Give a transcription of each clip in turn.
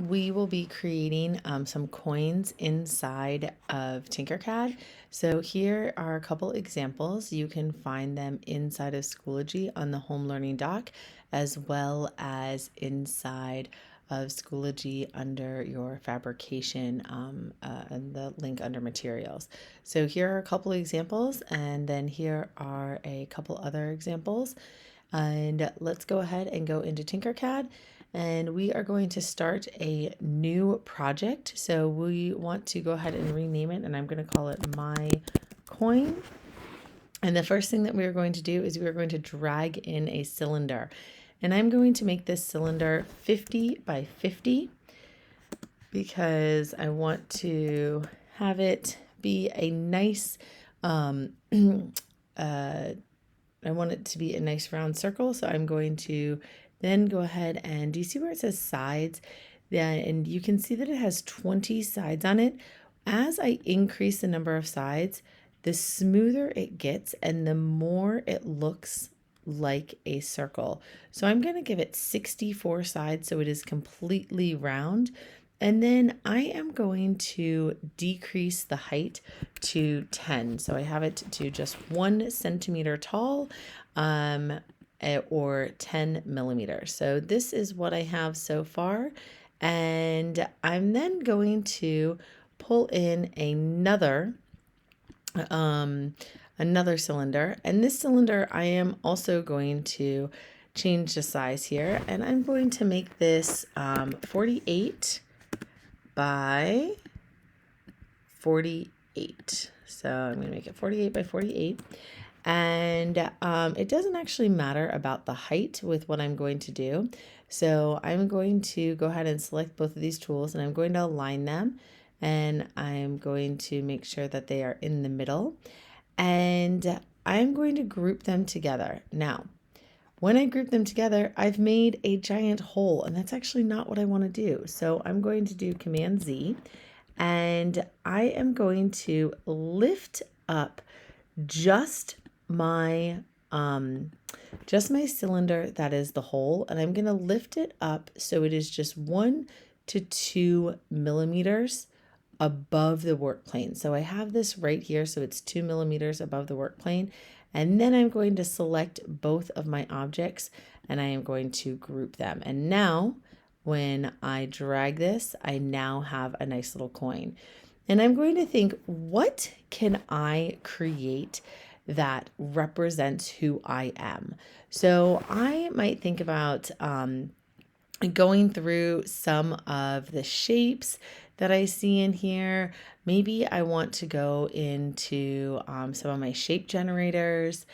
we will be creating some coins inside of Tinkercad. So here are a couple examples. You can find them inside of Schoology on the home learning doc, as well as inside of Schoology under your fabrication and the link under materials. So here are a couple examples, and then here are a couple other examples. And let's go ahead and go into Tinkercad, and we are going to start a new project. So we want to go ahead and rename it, and I'm going to call it My Coin. And the first thing that we are going to do is we are going to drag in a cylinder. And I'm going to make this cylinder 50 by 50 because I want to have it be a nice I want it to be a nice round circle. So I'm going to then go ahead and, do you see where it says sides? Yeah, and you can see that it has 20 sides on it. As I increase the number of sides, the smoother it gets and the more it looks like a circle. So I'm going to give it 64 sides so it is completely round. And then I am going to decrease the height to 10. So I have it to just 1 centimeter tall or 10 millimeters. So this is what I have so far. And I'm then going to pull in another cylinder. And this cylinder, I am also going to change the size here. And I'm going to make this 48 by 48. So I'm going to make it 48 by 48. And it doesn't actually matter about the height with what I'm going to do. So I'm going to go ahead and select both of these tools, and I'm going to align them. And I'm going to make sure that they are in the middle. And I'm going to group them together. Now, when I group them together, I've made a giant hole, and that's actually not what I want to do. So I'm going to do Command Z, and I am going to lift up just my cylinder that is the hole, and I'm going to lift it up so it is just 1 to 2 millimeters above the work plane. So I have this right here, so it's 2 millimeters above the work plane. And then I'm going to select both of my objects and I am going to group them. And now when I drag this, I now have a nice little coin. And I'm going to think, what can I create that represents who I am? So I might think about going through some of the shapes that I see in here. Maybe I want to go into some of my shape generators,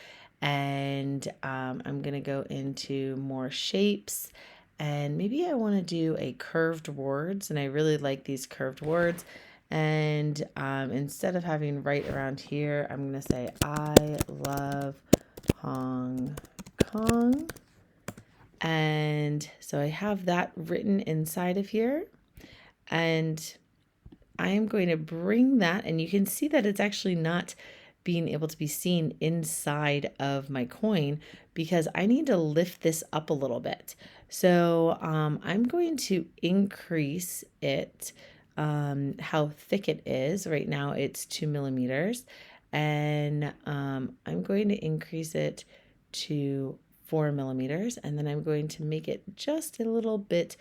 and I'm going to go into more shapes, and maybe I want to do a curved words, and I really like these curved words. And instead of having right around here, I'm going to say, I love Hong Kong. And so I have that written inside of here, and I am going to bring that, and you can see that it's actually not being able to be seen inside of my coin because I need to lift this up a little bit. So I'm going to increase it, how thick it is. Right now it's 2 millimeters, and I'm going to increase it to 4 millimeters, and then I'm going to make it just a little bit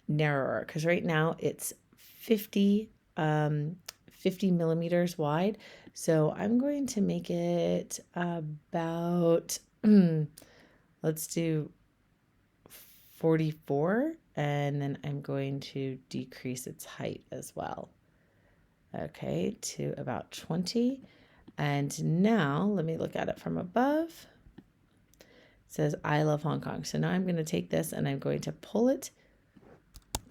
narrower because right now it's 50 millimeters wide. So I'm going to make it about let's do 44, and then I'm going to decrease its height as well. Okay, to about 20. And now let me look at it from above. It says, I love Hong Kong. So now I'm going to take this and I'm going to pull it.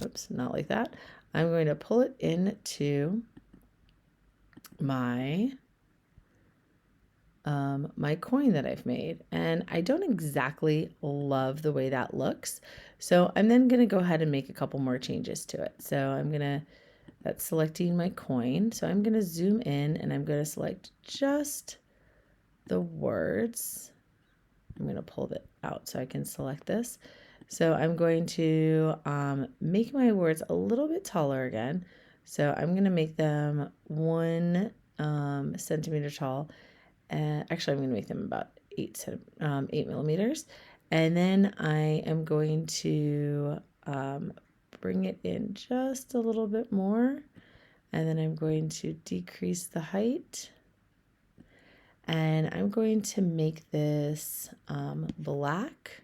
Oops, not like that. I'm going to pull it into my my coin that I've made. And I don't exactly love the way that looks. So I'm then going to go ahead and make a couple more changes to it. So I'm going to, that's selecting my coin. So I'm going to zoom in and I'm going to select just the words. I'm going to pull that out so I can select this. So I'm going to make my words a little bit taller again. So I'm going to make them 1 centimeter tall. Actually, I'm going to make them about 8 millimeters. And then I am going to bring it in just a little bit more. And then I'm going to decrease the height. And I'm going to make this black.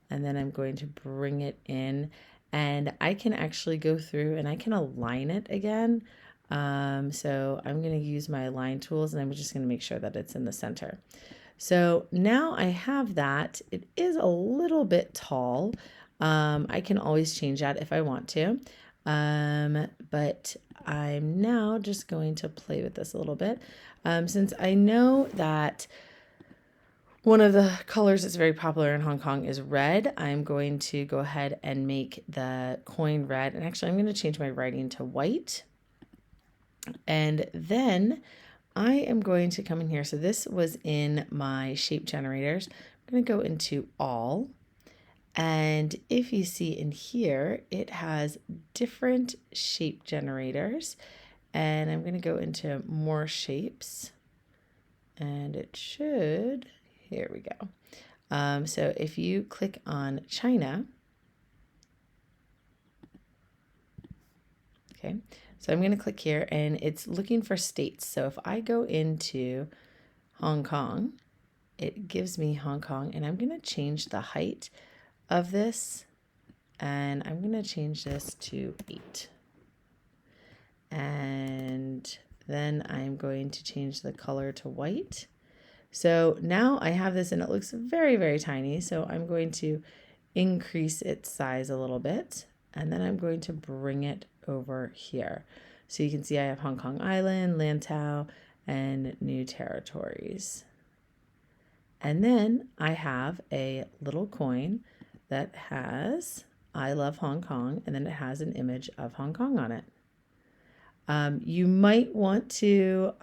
And then I'm going to bring it in. And I can actually go through and I can align it again. So I'm going to use my align tools and I'm just going to make sure that it's in the center. So now I have that. It is a little bit tall. I can always change that if I want to. But I'm now just going to play with this a little bit. Since I know that one of the colors that's very popular in Hong Kong is red, I'm going to go ahead and make the coin red. And actually, I'm going to change my writing to white. And then I am going to come in here. So this was in my shape generators. I'm going to go into all. And if you see in here, it has different shape generators. And I'm going to go into more shapes. And it should, here we go. So if you click on China, okay, so I'm going to click here and it's looking for states. So if I go into Hong Kong, it gives me Hong Kong, and I'm going to change the height of this, and I'm going to change this to 8. And then I'm going to change the color to white. So now I have this and it looks very, very tiny. So I'm going to increase its size a little bit, and then I'm going to bring it over here. So you can see I have Hong Kong Island, Lantau, and New Territories. And then I have a little coin that has I love Hong Kong, and then it has an image of Hong Kong on it. You might want to,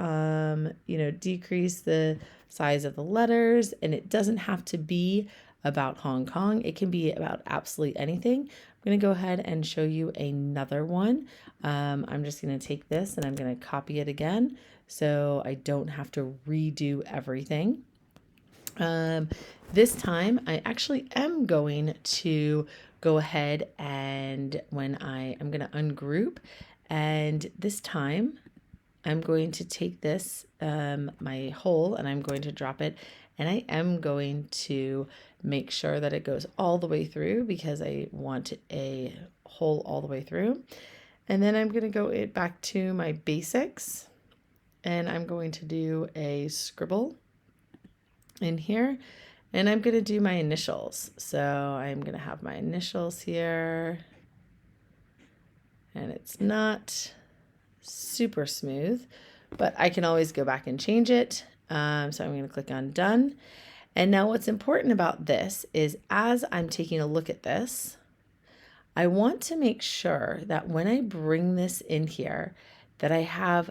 decrease the size of the letters, and it doesn't have to be about Hong Kong. It can be about absolutely anything. I'm going to go ahead and show you another one. I'm just going to take this and I'm going to copy it again so I don't have to redo everything. This time I actually am going to go ahead and I'm going to ungroup, and this time I'm going to take this, my hole, and I'm going to drop it, and I am going to make sure that it goes all the way through because I want a hole all the way through. And then I'm going to go back to my basics, and I'm going to do a scribble in here, and I'm going to do my initials. So I'm going to have my initials here, and it's not super smooth, but I can always go back and change it. So I'm going to click on done. And now what's important about this is as I'm taking a look at this, I want to make sure that when I bring this in here, that I have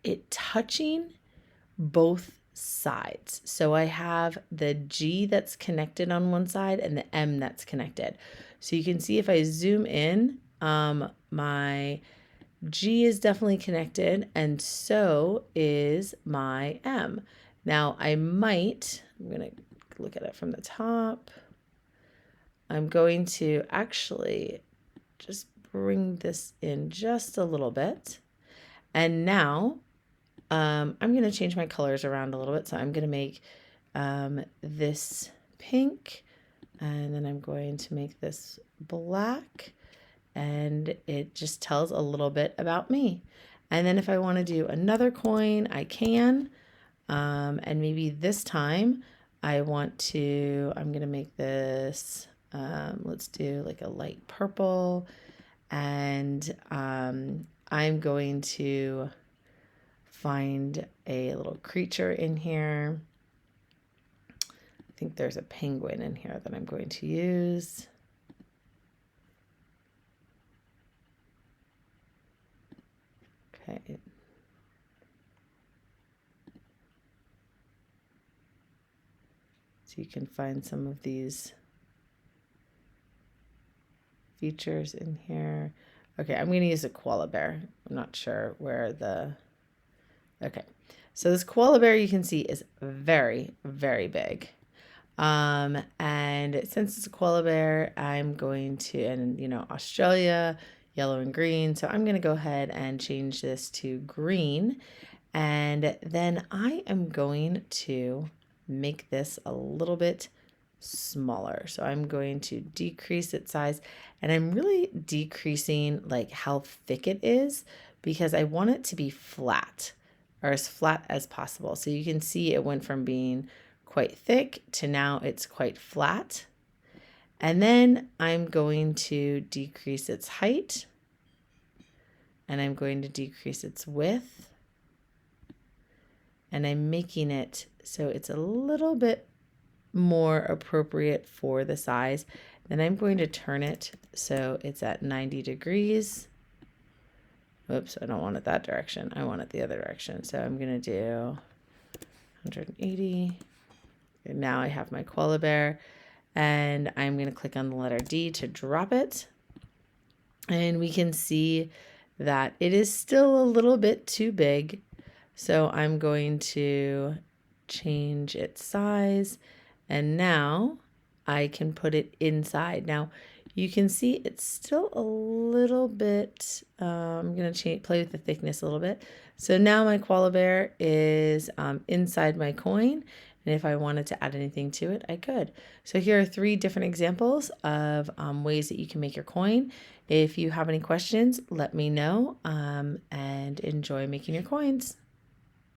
it touching both sides. So I have the G that's connected on one side and the M that's connected. So you can see if I zoom in, my G is definitely connected, and so is my M. Now I'm going to look at it from the top. I'm going to actually just bring this in just a little bit. And now I'm going to change my colors around a little bit. So I'm going to make this pink, and then I'm going to make this black, and it just tells a little bit about me. And then if I want to do another coin, I can. And maybe this time I'm going to make this, let's do like a light purple, and I'm going to find a little creature in here. I think there's a penguin in here that I'm going to use. Okay. So you can find some of these features in here. Okay, I'm going to use a koala bear. I'm not sure where the... Okay, so this koala bear you can see is very, very big. And since it's a koala bear, I'm going to, and you know, Australia, yellow and green. So I'm going to go ahead and change this to green. And then I am going to make this a little bit smaller. So I'm going to decrease its size, and I'm really decreasing like how thick it is because I want it to be flat, or as flat as possible. So you can see it went from being quite thick to now it's quite flat. And then I'm going to decrease its height, and I'm going to decrease its width, and I'm making it so it's a little bit more appropriate for the size. Then I'm going to turn it so it's at 90 degrees. Whoops, I don't want it that direction. I want it the other direction. So I'm going to do 180. And now I have my koala bear, and I'm going to click on the letter D to drop it. And we can see that it is still a little bit too big. So I'm going to change its size, and now I can put it inside. Now you can see it's still a little bit, I'm going to play with the thickness a little bit. So now my koala bear is inside my coin. And if I wanted to add anything to it, I could. So here are 3 different examples of ways that you can make your coin. If you have any questions, let me know, and enjoy making your coins.